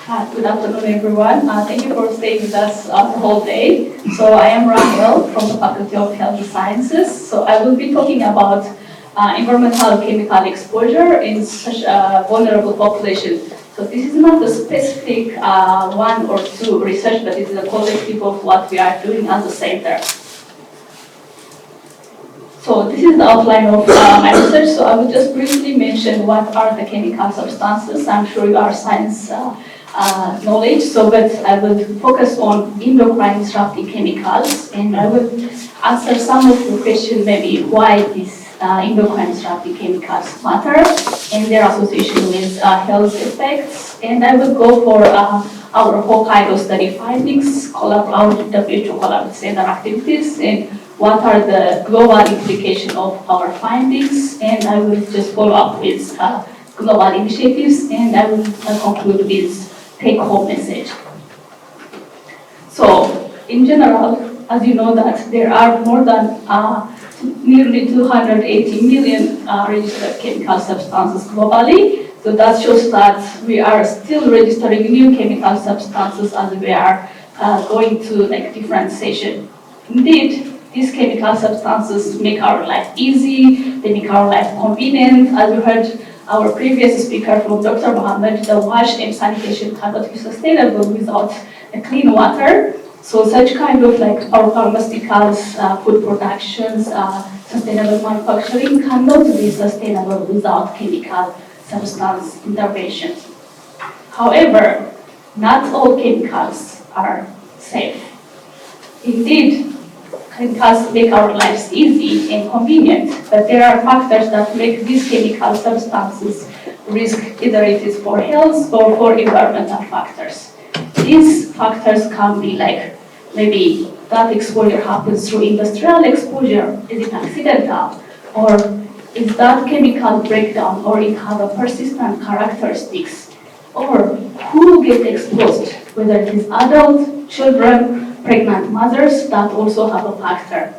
Good afternoon, everyone. Thank you for staying with us the whole day. So I am Rahel from the Faculty of Health Sciences. So I will be talking about environmental chemical exposure in such a vulnerable population. So this is not a specific one or two research, but it is a collective of what we are doing as a center. So this is the outline of my research. So I will just briefly mention what are the chemical substances. I'm sure you are science knowledge, but I will focus on endocrine disrupting chemicals, and I will answer some of the questions, maybe why these endocrine disrupting chemicals matter and their association with health effects. And I will go for our Hokkaido study findings, our WHO collaborative center activities, and what are the global implications of our findings. And I will just follow up with global initiatives, and I will conclude with take-home message. So, in general, as you know that there are more than nearly 280 million registered chemical substances globally. So that shows that we are still registering new chemical substances as we are going to differentiation. Indeed, these chemical substances make our life easy, they make our life convenient. As you heard our previous speaker from Dr. Mohammed, the wash and sanitation cannot be sustainable without clean water. So such kind of our pharmaceuticals, food productions, sustainable manufacturing cannot be sustainable without chemical substance interventions. However, not all chemicals are safe. Indeed, chemicals make our lives easy and convenient, but there are factors that make these chemical substances risk, either it is for health or for environmental factors. These factors can be maybe that exposure happens through industrial exposure, is it accidental, or is that chemical breakdown, or it have a persistent characteristics, or who get exposed, whether it is adults, children, pregnant mothers, that also have a factor.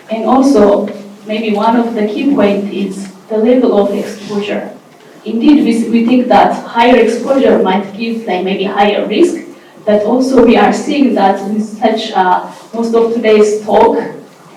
And also, maybe one of the key points is the level of exposure. Indeed, we think that higher exposure might give maybe higher risk, but also we are seeing that in such most of today's talk,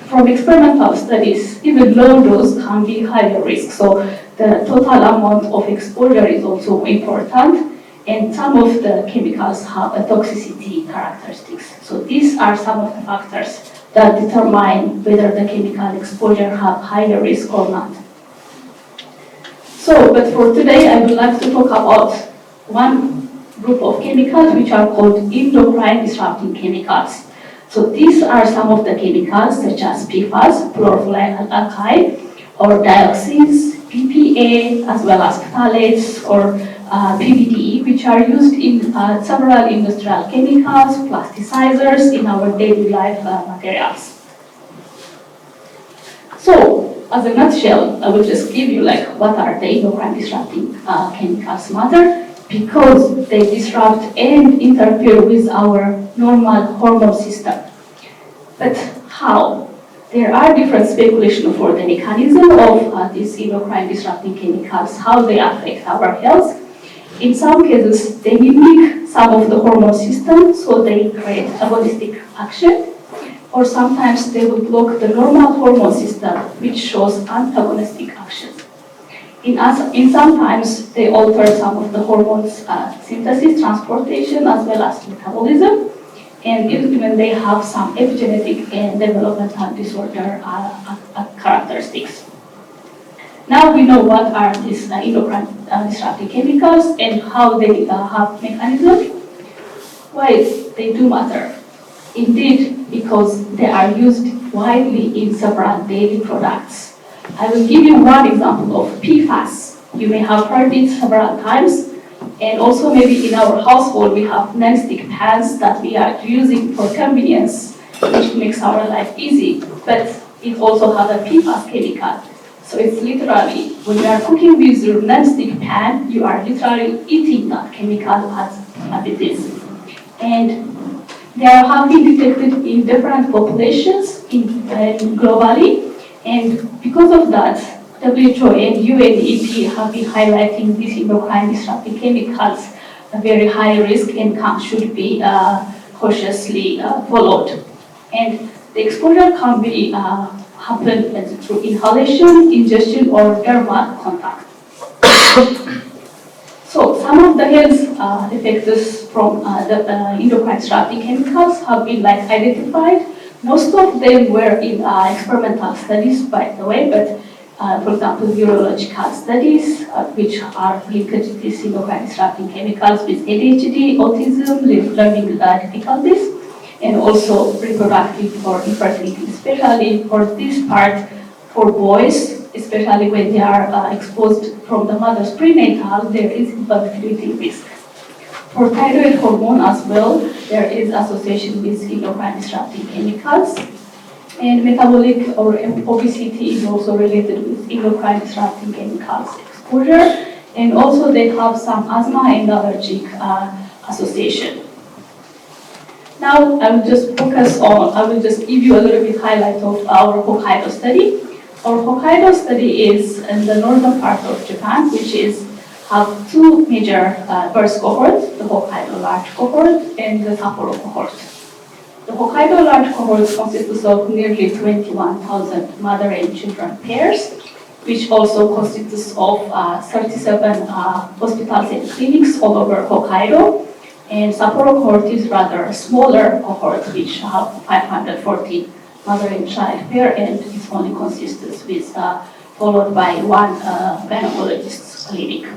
from experimental studies, even low dose can be higher risk. So the total amount of exposure is also important. And some of the chemicals have a toxicity characteristics. So these are some of the factors that determine whether the chemical exposure have higher risk or not. So, but for today, I would like to talk about one group of chemicals which are called endocrine disrupting chemicals. So these are some of the chemicals such as PFAS, chlorofluoralkyl, or dioxins, PPA, as well as phthalates, or PBDE, which are used in several industrial chemicals, plasticizers in our daily life materials. So, as a nutshell, I will just give you what are the endocrine disrupting chemicals matter, because they disrupt and interfere with our normal hormone system. But how? There are different speculations for the mechanism of these endocrine disrupting chemicals, how they affect our health. In some cases, they mimic some of the hormone system, so they create agonistic action, or sometimes they will block the normal hormone system, which shows antagonistic action. In sometimes, they alter some of the hormones synthesis, transportation, as well as metabolism, and even they have some epigenetic and developmental disorder characteristics. Now we know what are these endocrine disrupting chemicals and how they have mechanism. Why they do matter? Indeed, because they are used widely in several daily products. I will give you one example of PFAS. You may have heard it several times, and also maybe in our household we have non-stick pans that we are using for convenience, which makes our life easy, but it also has a PFAS chemical. So it's literally, when you are cooking with your non-stick pan, you are literally eating that chemical as it is. And they have been detected in different populations globally, and because of that, WHO and UNEP have been highlighting these endocrine disrupting chemicals a very high risk and should be cautiously followed. And the exposure can be happen through inhalation, ingestion, or dermal contact. So some of the health effects from the endocrine disrupting chemicals have been identified. Most of them were in experimental studies, by the way, but for example, neurological studies, which are linked to these endocrine disrupting chemicals with ADHD, autism, learning difficulties, and also reproductive or infertility, especially for this part for boys, especially when they are exposed from the mother's prenatal, there is infertility risk. For thyroid hormone as well, there is association with endocrine disrupting chemicals. And metabolic or obesity is also related with endocrine disrupting chemicals exposure. And also they have some asthma and allergic association. Now I will just give you a little bit highlight of our Hokkaido study. Our Hokkaido study is in the northern part of Japan, which have two major birth cohorts, the Hokkaido large cohort and the Sapporo cohort. The Hokkaido large cohort consists of nearly 21,000 mother and children pairs, which also consists of 37 hospitals and clinics all over Hokkaido. And Sapporo cohort is rather a smaller cohort, which have 540 mother and child pair, and it only consists with followed by one gynecologist's clinic.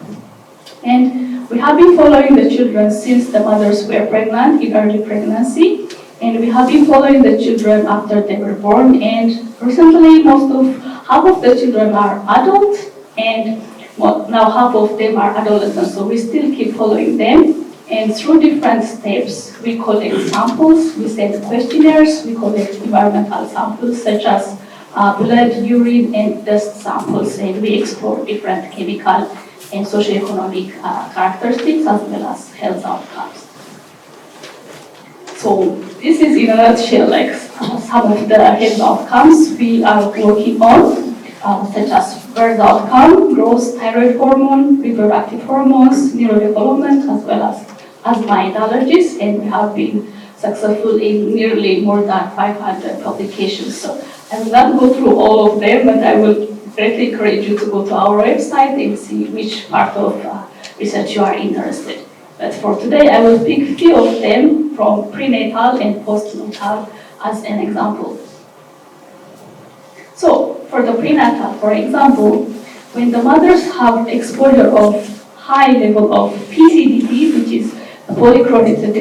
And we have been following the children since the mothers were pregnant in early pregnancy, and we have been following the children after they were born. And recently, half of the children are adults, and now half of them are adolescents. So we still keep following them. And through different steps, we collect samples, we send questionnaires, we collect environmental samples such as blood, urine, and dust samples, and we explore different chemical and socioeconomic characteristics as well as health outcomes. So this is in a nutshell some of the health outcomes we are working on, such as birth outcome, growth, thyroid hormone, reproductive hormones, neurodevelopment, as well as asthma and allergies, and we have been successful in nearly more than 500 publications. So I will not go through all of them, but I will greatly encourage you to go to our website and see which part of research you are interested. But for today, I will pick a few of them from prenatal and postnatal as an example. So for the prenatal, for example, when the mothers have exposure of high level of PCDT, which is polychlorinated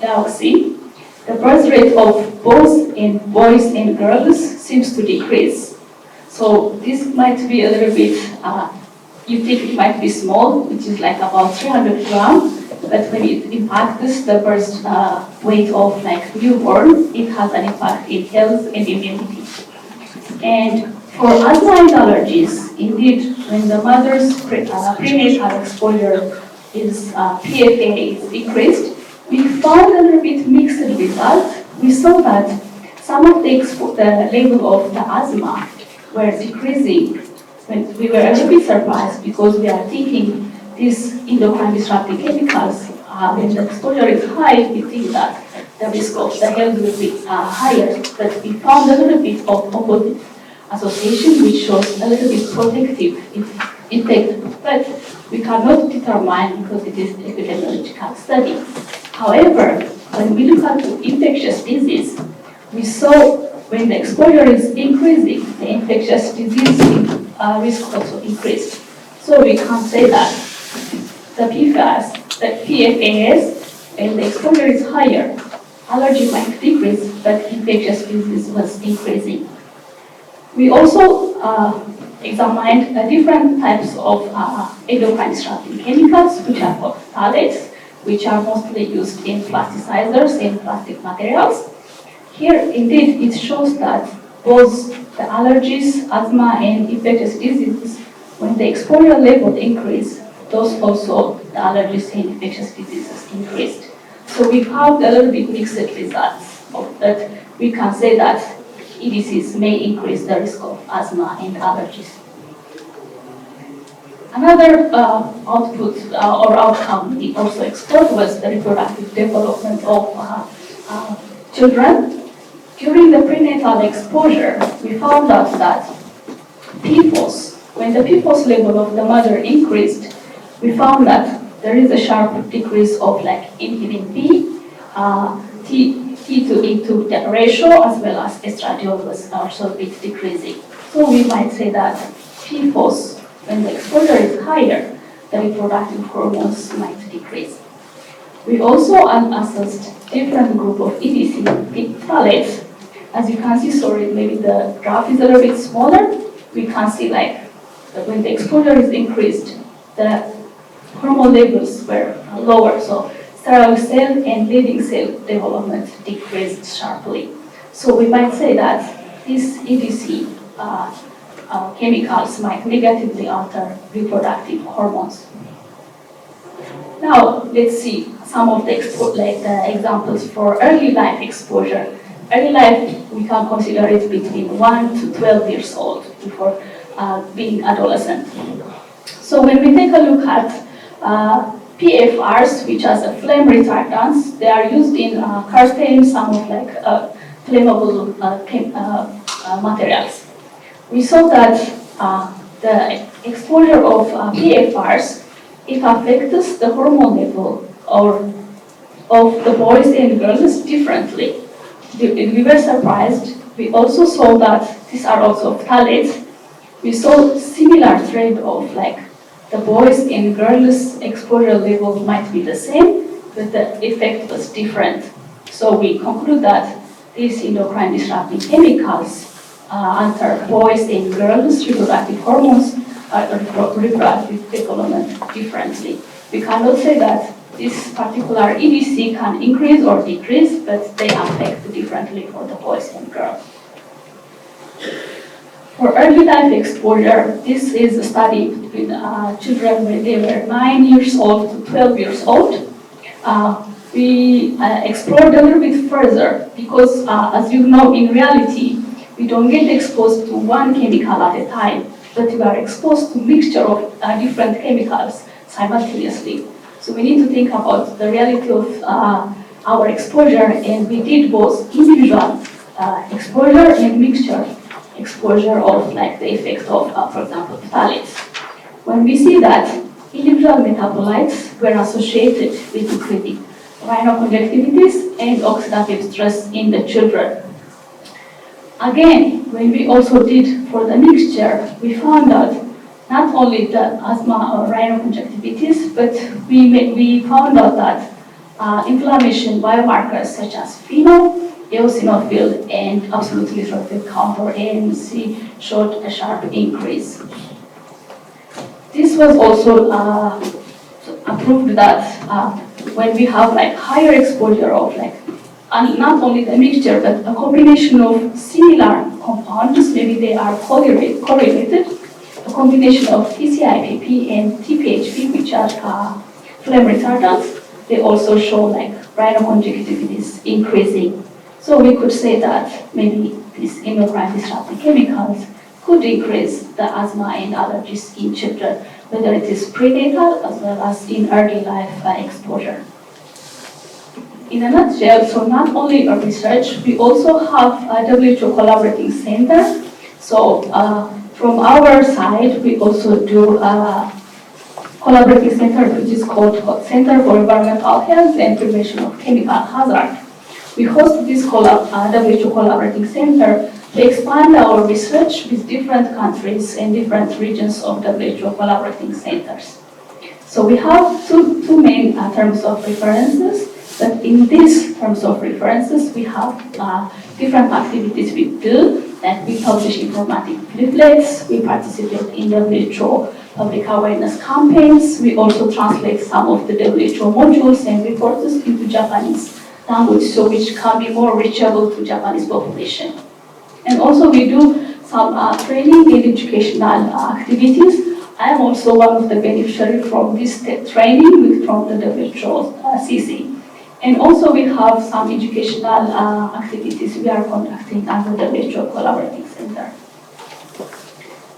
dioxin, the birth rate of both in boys and girls seems to decrease. So this might be a little bit, you think it might be small, which is about 300 grams, but when it impacts the birth weight of newborn, it has an impact in health and immunity. And for asthma and allergies, indeed, when the mother's prenatal exposure is PFA is increased, we found a little bit mixed results. We saw that some of the level of the asthma were decreasing. When we were a little bit surprised because we are thinking these endocrine disrupting chemicals, when the exposure is high, we think that the risk of the health will be higher. But we found a little bit of opposite association, which shows a little bit protective effect. But we cannot determine because it is an epidemiological study. However, when we look at the infectious disease, we saw when the exposure is increasing, the infectious disease risk also increased. So we can say that the PFAS, when the exposure is higher, allergy might decrease, but infectious disease was increasing. We also examined different types of endocrine disrupting chemicals, which are called phthalates, which are mostly used in plasticizers and plastic materials. Here, indeed, it shows that both the allergies, asthma, and infectious diseases, when the exposure level increased, those also the allergies and infectious diseases increased. So we found a little bit mixed results of that. We can say that EDCs may increase the risk of asthma and allergies. Another output or outcome we also explored was the reproductive development of children. During the prenatal exposure, we found out that PFOS, when the PFOS level of the mother increased, we found that there is a sharp decrease of like inhibin B, T to E2 ratio, as well as estradiol was also a bit decreasing. So we might say that PFOS, when the exposure is higher, the reproductive hormones might decrease. We also assessed different group of EDC phthalates. As you can see, sorry, maybe the graph is a little bit smaller. We can see like that when the exposure is increased, the hormone levels were lower. So sterile cell and leading cell development decreased sharply. So we might say that these EDC chemicals might negatively alter reproductive hormones. Now let's see some of the examples for early life exposure. Early life, we can consider it between 1 to 12 years old before being adolescent. So when we take a look at PFRs, which are flame retardants, they are used in curtailing some of like flammable materials. We saw that the exposure of PFRs, it affects the hormone level of the boys and girls differently. We were surprised. We also saw that these are also phthalates. We saw similar trade-off, like the boys and girls exposure level might be the same, but the effect was different. So we conclude that these endocrine disrupting chemicals alter boys and girls' reproductive hormones, reproductive development differently. We cannot say that this particular EDC can increase or decrease, but they affect differently for the boys and girls. For early life exposure, this is a study between children when they were 9 years old to 12 years old. We explored a little bit further because, as you know, in reality, we don't get exposed to one chemical at a time, but we are exposed to a mixture of different chemicals simultaneously. So we need to think about the reality of our exposure, and we did both individual exposure and mixture exposure of like the effect of, for example, phthalates. When we see that individual metabolites were associated with decreasing rhinoconjunctivitis and oxidative stress in the children. Again, when we also did for the mixture, we found out not only the asthma or rhinoconjunctivitis, but we found out that inflammation biomarkers such as FeNO, eosinophil, and absolute neutrophil count or ANC showed a sharp increase. This was also approved that when we have like higher exposure of like, and not only the mixture, but a combination of similar compounds, maybe they are correlated, a combination of TCIPP and TPHP, which are flame retardants, they also show like rhinoconjunctivitis increasing. So we could say that maybe these endocrine disrupting chemicals could increase the asthma and allergies in children, whether it is prenatal as well as in early life exposure. In a nutshell, so not only a research, we also have a WHO collaborating center. So from our side, we also do a collaborating center which is called Center for Environmental Health and Prevention of Chemical Hazard. We host this WHO collaborating center to expand our research with different countries and different regions of WHO collaborating centers. So we have two main terms of references, but in these terms of references, we have different activities we do, and we publish informative leaflets, we participate in WHO public awareness campaigns, we also translate some of the WHO modules and reports into Japanese language, so which can be more reachable to Japanese population. And also we do some training and educational activities. I am also one of the beneficiaries from this training from the WHO CC. And also we have some educational activities we are conducting at the WHO Collaborating Center.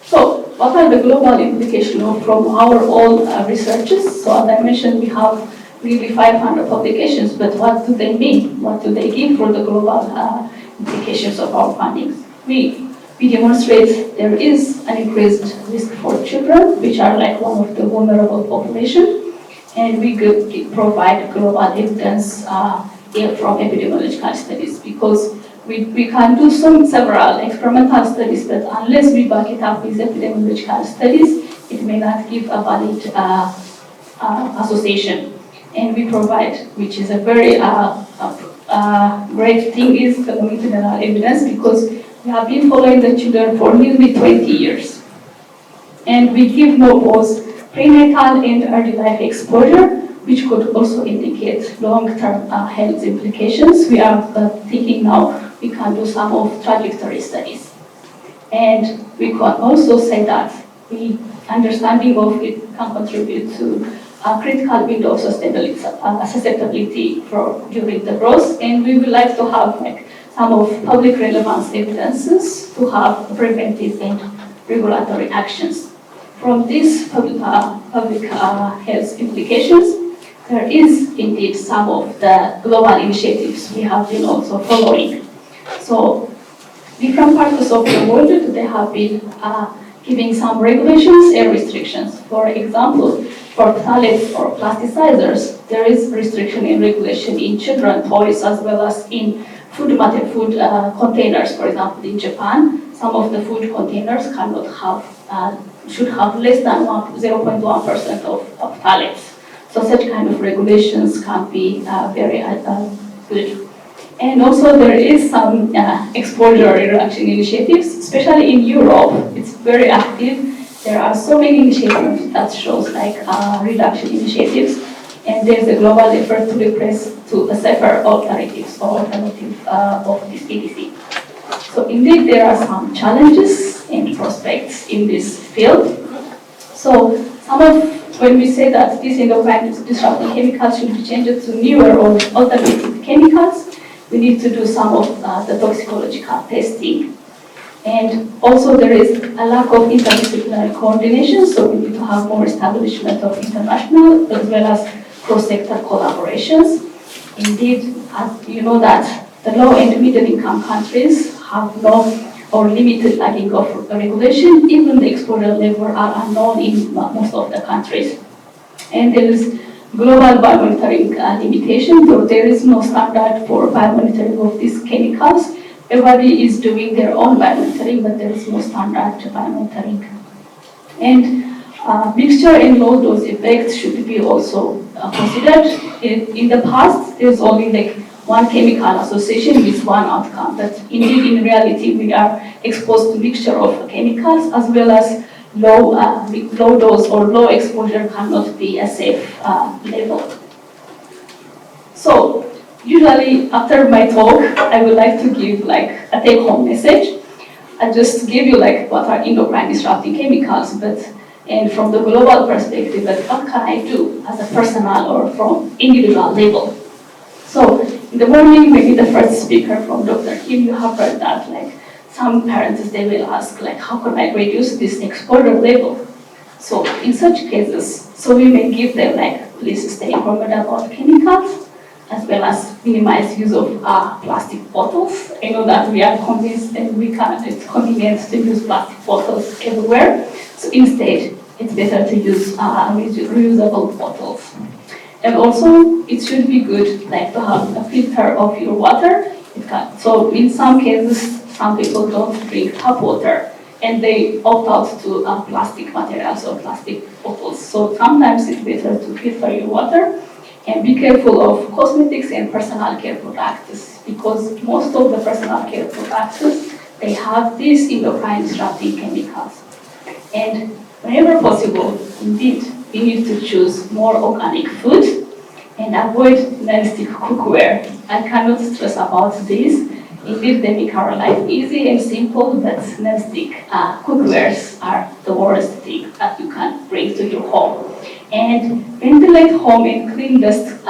So what are the global implications from our own researches? So as I mentioned, we have nearly 500 publications, but what do they mean? What do they give for the global implications of our findings? We demonstrate there is an increased risk for children, which are like one of the vulnerable population, and we provide global evidence from epidemiological studies, because we can do several experimental studies, but unless we back it up with epidemiological studies, it may not give a valid association. And we provide, which is a very great thing, is the longitudinal evidence, because we have been following the children for nearly 20 years. And we give both prenatal and early life exposure, which could also indicate long-term health implications. We are thinking now we can do some of trajectory studies. And we can also say that the understanding of it can contribute to a critical window of susceptibility during the growth. And we would like to have some of public relevance evidences to have preventive and regulatory actions. From these public health implications, there is indeed some of the global initiatives we have been also following. So different parts of the world, they have been giving some regulations and restrictions. For example, for phthalates or plasticizers, there is restriction and regulation in children's toys as well as in food containers. For example, in Japan, some of the food containers cannot have, should have less than 0.1% of phthalates. So such kind of regulations can be very good. And also there is some exposure reduction initiatives, especially in Europe. It's very active. There are so many initiatives that shows reduction initiatives, and there's a global effort to replace to a safer alternatives or alternative of this EDC. So indeed there are some challenges and prospects in this field. So when we say that these endocrine disrupting chemicals should be changed to newer or alternative chemicals, we need to do some of the toxicological testing. And also there is a lack of interdisciplinary coordination, so we need to have more establishment of international as well as cross-sector collaborations. Indeed, as you know that the low and middle income countries have no or limited lagging of regulation. Even the exposure level are unknown in most of the countries. And there is global biomonitoring limitation, so there is no standard for biomonitoring of these chemicals. Everybody is doing their own biomonitoring, but there is no standard biomonitoring. And mixture and low dose effects should be also considered. In the past, there's only one chemical association with one outcome, but indeed in reality we are exposed to mixture of chemicals as well as low dose or low exposure cannot be a safe level. So usually after my talk, I would like to give a take-home message. I just give you what are endocrine disrupting chemicals, and from the global perspective, but what can I do as a personal or from individual level? So in the morning, maybe the first speaker from Dr. Kim, you have heard that some parents, they will ask how can I reduce this exposure level? So in such cases, so we may give them please stay informed about chemicals, as well as minimize use of plastic bottles. I know that we are convinced and it's convenient to use plastic bottles everywhere. So instead, it's better to use reusable bottles. And also, it should be good to have a filter of your water. So in some cases, some people don't drink tap water and they opt out to plastic materials or plastic bottles. So sometimes it's better to filter your water and be careful of cosmetics and personal care products, because most of the personal care products, they have these endocrine disrupting chemicals. And whenever possible, indeed, we need to choose more organic food and avoid non-stick cookware. I cannot stress about this. Indeed, they make our life easy and simple, but non-stick cookwares are the worst thing that you can bring to your home. And ventilate home and clean dust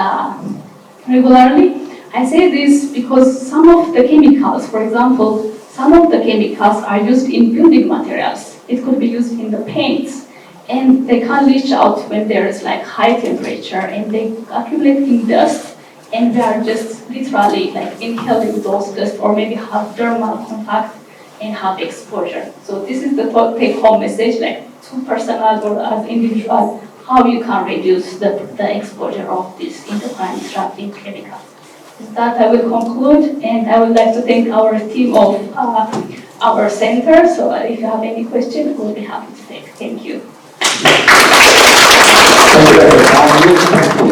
regularly. I say this because some of the chemicals, for example, some of the chemicals are used in building materials. it could be used in the paints. And they can't reach out when there is like high temperature and they accumulate in dust, and we are just literally like inhaling those dust or maybe have thermal contact and have exposure. So this is the take-home message, like to personal or as individual, how you can reduce the exposure of this endocrine disrupting chemicals. With that, I will conclude, and I would like to thank our team of our center. So if you have any questions, we'll be happy to take. Thank you. Thank you, Dr.